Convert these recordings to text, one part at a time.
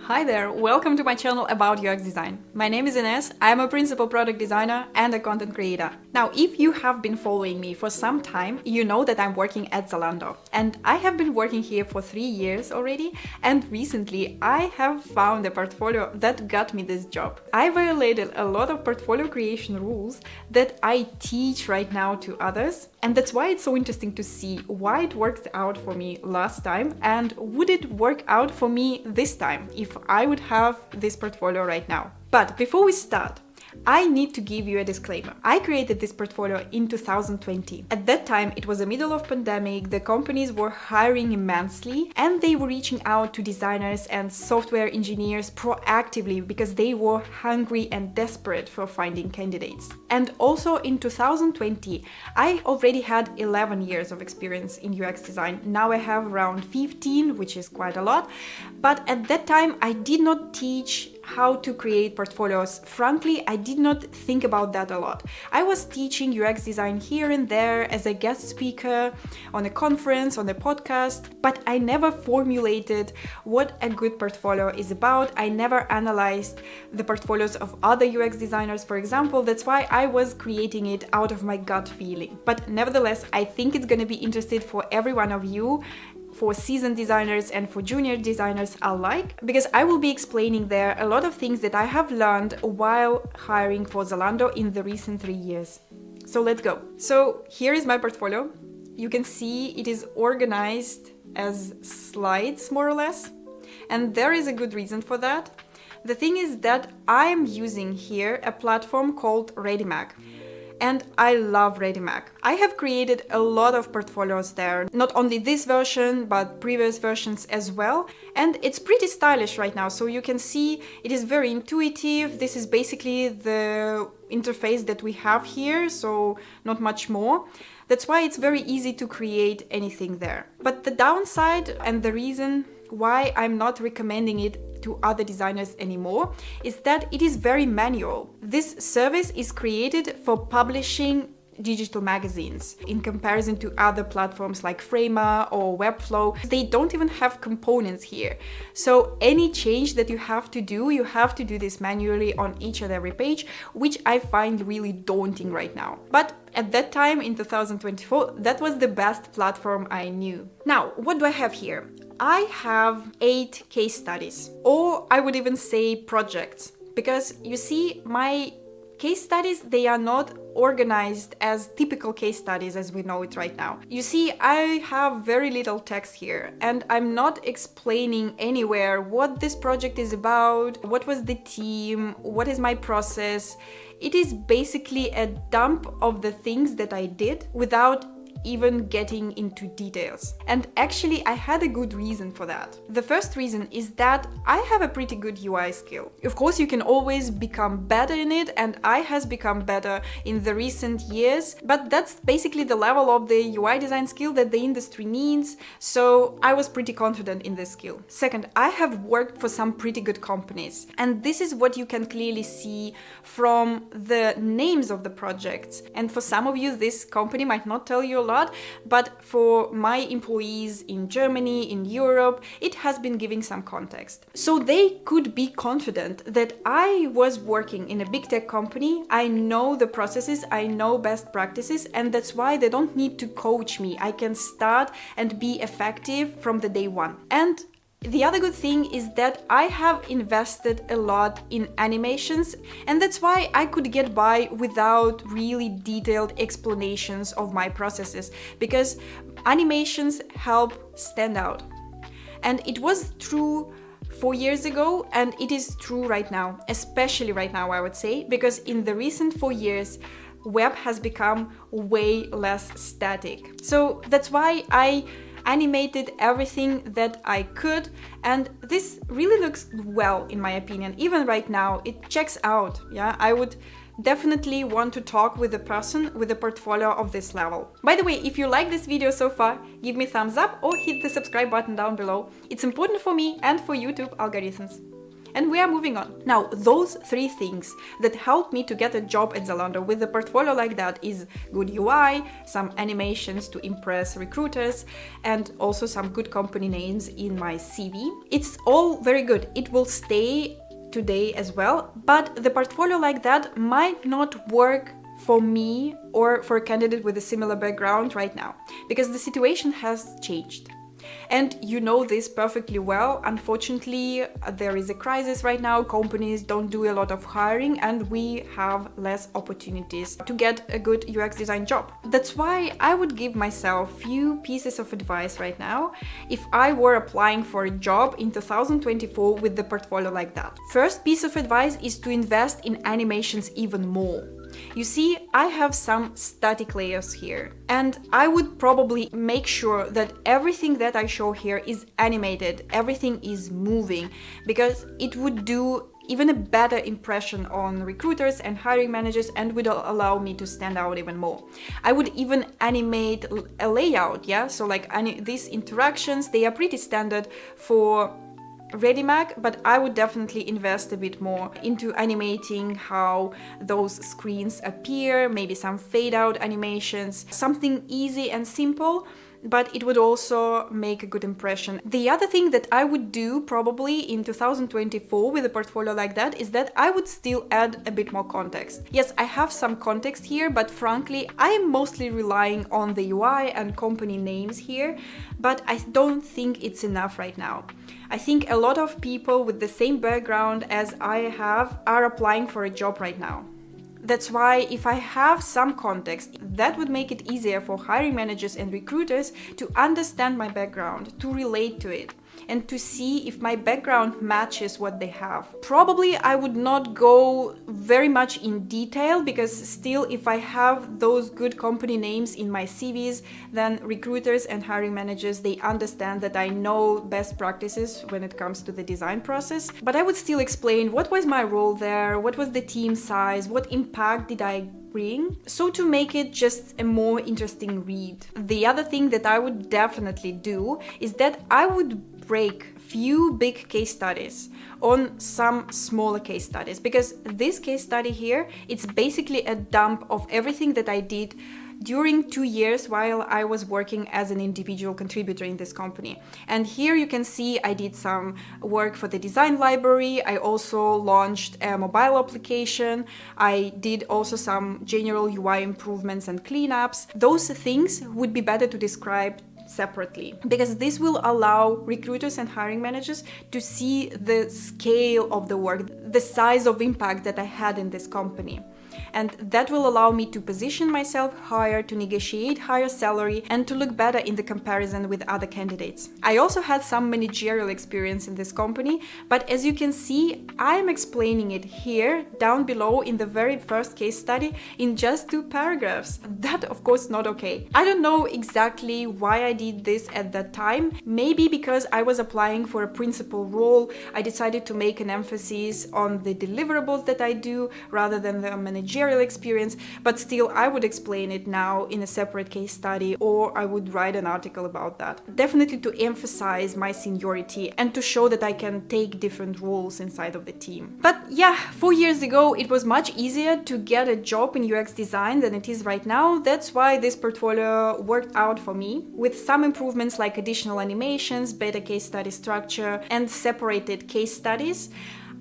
Hi there, welcome to my channel about UX design. My name is Ines, I'm a principal product designer and a content creator. Now, if you have been following me for some time, you know that I'm working at Zalando. And I have been working here for 3 years already, and recently I have found a portfolio that got me this job. I violated a lot of portfolio creation rules that I teach right now to others, and that's why it's so interesting to see why it worked out for me last time and would it work out for me this time if I would have this portfolio right now. But before we start, I need to give you a disclaimer. I created this portfolio in 2020. At that time, it was the middle of pandemic, the companies were hiring immensely, and they were reaching out to designers and software engineers proactively because they were hungry and desperate for finding candidates. And also in 2020, I already had 11 years of experience in UX design. Now I have around 15, which is quite a lot. But at that time, I did not teach how to create portfolios. Frankly, I did not think about that a lot. I was teaching UX design here and there as a guest speaker on a conference, on a podcast, but I never formulated what a good portfolio is about. I never analyzed the portfolios of other UX designers, for example. That's why I was creating it out of my gut feeling. But nevertheless, I think it's going to be interesting for every one of you, for seasoned designers and for junior designers alike, because I will be explaining there a lot of things that I have learned while hiring for Zalando in the recent 3 years. So let's go. So here is my portfolio. You can see it is organized as slides, more or less, and there is a good reason for that. The thing is that I'm using here a platform called ReadyMag. And I love ReadyMag. I have created a lot of portfolios there, not only this version, but previous versions as well. And it's pretty stylish right now. So you can see it is very intuitive. This is basically the interface that we have here, so not much more. That's why it's very easy to create anything there. But the downside and the reason why I'm not recommending it to other designers anymore is that it is very manual. This service is created for publishing digital magazines in comparison to other platforms like Framer or Webflow. They don't even have components here. So any change that you have to do this manually on each and every page, which I find really daunting right now. But at that time in 2024, that was the best platform I knew. Now, what do I have here? I have 8 case studies, or I would even say projects, because you see, my case studies, they are not organized as typical case studies as we know it right now. You see, I have very little text here, and I'm not explaining anywhere what this project is about, what was the team, what is my process. It is basically a dump of the things that I did without even getting into details. And actually, I had a good reason for that. The first reason is that I have a pretty good UI skill. Of course, you can always become better in it, and I has become better in the recent years, but that's basically the level of the UI design skill that the industry needs, so I was pretty confident in this skill. Second, I have worked for some pretty good companies, and this is what you can clearly see from the names of the projects. And for some of you, this company might not tell you a lot, but for my employees in Germany, in Europe, it has been giving some context. So they could be confident that I was working in a big tech company, I know the processes, I know best practices, and that's why they don't need to coach me. I can start and be effective from the day one. And the other good thing is that I have invested a lot in animations, and that's why I could get by without really detailed explanations of my processes, because animations help stand out. And it was true 4 years ago, and it is true right now, especially right now, I would say, because in the recent 4 years, web has become way less static. So that's why I animated everything that I could, and this really looks well in my opinion. Even right now, it checks out. Yeah, I would definitely want to talk with a person with a portfolio of this level. By the way, if you like this video so far, give me a thumbs up or hit the subscribe button down below. It's important for me and for YouTube algorithms. And we are moving on. Now, those 3 things that helped me to get a job at Zalando with a portfolio like that is good UI, some animations to impress recruiters, and also some good company names in my CV. It's all very good. It will stay today as well, but the portfolio like that might not work for me or for a candidate with a similar background right now, because the situation has changed. And you know this perfectly well. Unfortunately, there is a crisis right now. Companies don't do a lot of hiring and we have less opportunities to get a good UX design job. That's why I would give myself few pieces of advice right now if I were applying for a job in 2024 with the portfolio like that. First piece of advice is to invest in animations even more. You see, I have some static layers here, and I would probably make sure that everything that I show here is animated, everything is moving, because it would do even a better impression on recruiters and hiring managers and would allow me to stand out even more. I would even animate a layout, yeah? So like these interactions, they are pretty standard for ReadyMac, but I would definitely invest a bit more into animating how those screens appear, maybe some fade out animations, something easy and simple, but it would also make a good impression. The other thing that I would do probably in 2024 with a portfolio like that is that I would still add a bit more context. Yes, I have some context here, but frankly, I am mostly relying on the UI and company names here, but I don't think it's enough right now. I think a lot of people with the same background as I have are applying for a job right now. That's why if I have some context, that would make it easier for hiring managers and recruiters to understand my background, to relate to it, and to see if my background matches what they have. Probably I would not go very much in detail because still if I have those good company names in my CVs, then recruiters and hiring managers, they understand that I know best practices when it comes to the design process. But I would still explain what was my role there, what was the team size, what impact did I bring, so to make it just a more interesting read. The other thing that I would definitely do is that I would break few big case studies on some smaller case studies, because this case study here, it's basically a dump of everything that I did during 2 years while I was working as an individual contributor in this company. And here you can see I did some work for the design library. I also launched a mobile application. I did also some general UI improvements and cleanups. Those things would be better to describe separately, because this will allow recruiters and hiring managers to see the scale of the work, the size of impact that I had in this company. And that will allow me to position myself higher, to negotiate higher salary, and to look better in the comparison with other candidates. I also had some managerial experience in this company, but as you can see, I'm explaining it here down below in the very first case study in just 2 paragraphs. That, of course, not okay. I don't know exactly why I did this at that time. Maybe because I was applying for a principal role, I decided to make an emphasis on the deliverables that I do rather than the managerial experience, but still I would explain it now in a separate case study, or I would write an article about that. Definitely to emphasize my seniority and to show that I can take different roles inside of the team. But yeah, 4 years ago it was much easier to get a job in UX design than it is right now. That's why this portfolio worked out for me, with some improvements like additional animations, better case study structure, and separated case studies.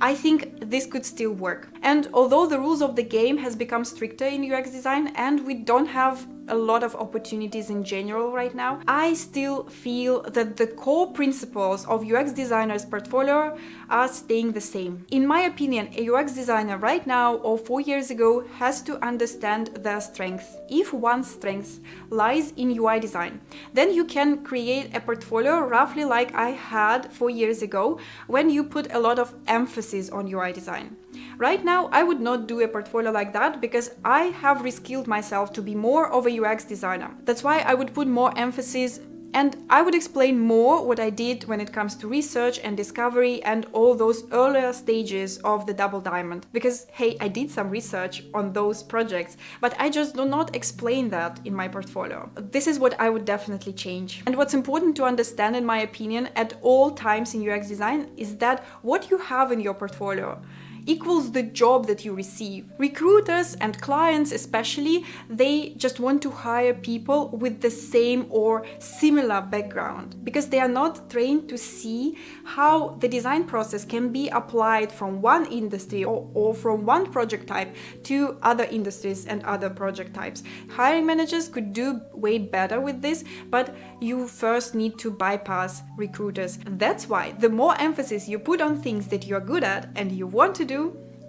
I think this could still work. And although the rules of the game has become stricter in UX design and we don't have a lot of opportunities in general right now, I still feel that the core principles of UX designer's portfolio are staying the same. In my opinion, a UX designer right now or 4 years ago has to understand their strengths. If one's strength lies in UI design, then you can create a portfolio roughly like I had 4 years ago when you put a lot of emphasis on UI design. Right now, I would not do a portfolio like that because I have reskilled myself to be more of a UX designer. That's why I would put more emphasis And I would explain more what I did when it comes to research and discovery and all those earlier stages of the double diamond. Because, hey, I did some research on those projects, but I just do not explain that in my portfolio. This is what I would definitely change. And what's important to understand, in my opinion, at all times in UX design is that what you have in your portfolio equals the job that you receive. Recruiters and clients especially, they just want to hire people with the same or similar background because they are not trained to see how the design process can be applied from one industry or from one project type to other industries and other project types. Hiring managers could do way better with this, but you first need to bypass recruiters. That's why the more emphasis you put on things that you're good at and you want to do,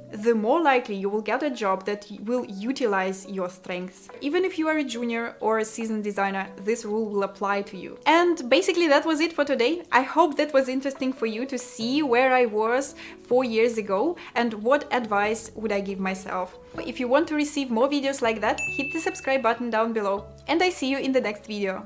the more likely you will get a job that will utilize your strengths. Even if you are a junior or a seasoned designer, this rule will apply to you. And basically that was it for today. I hope that was interesting for you to see where I was 4 years ago and what advice would I give myself. If you want to receive more videos like that, hit the subscribe button down below. And I see you in the next video.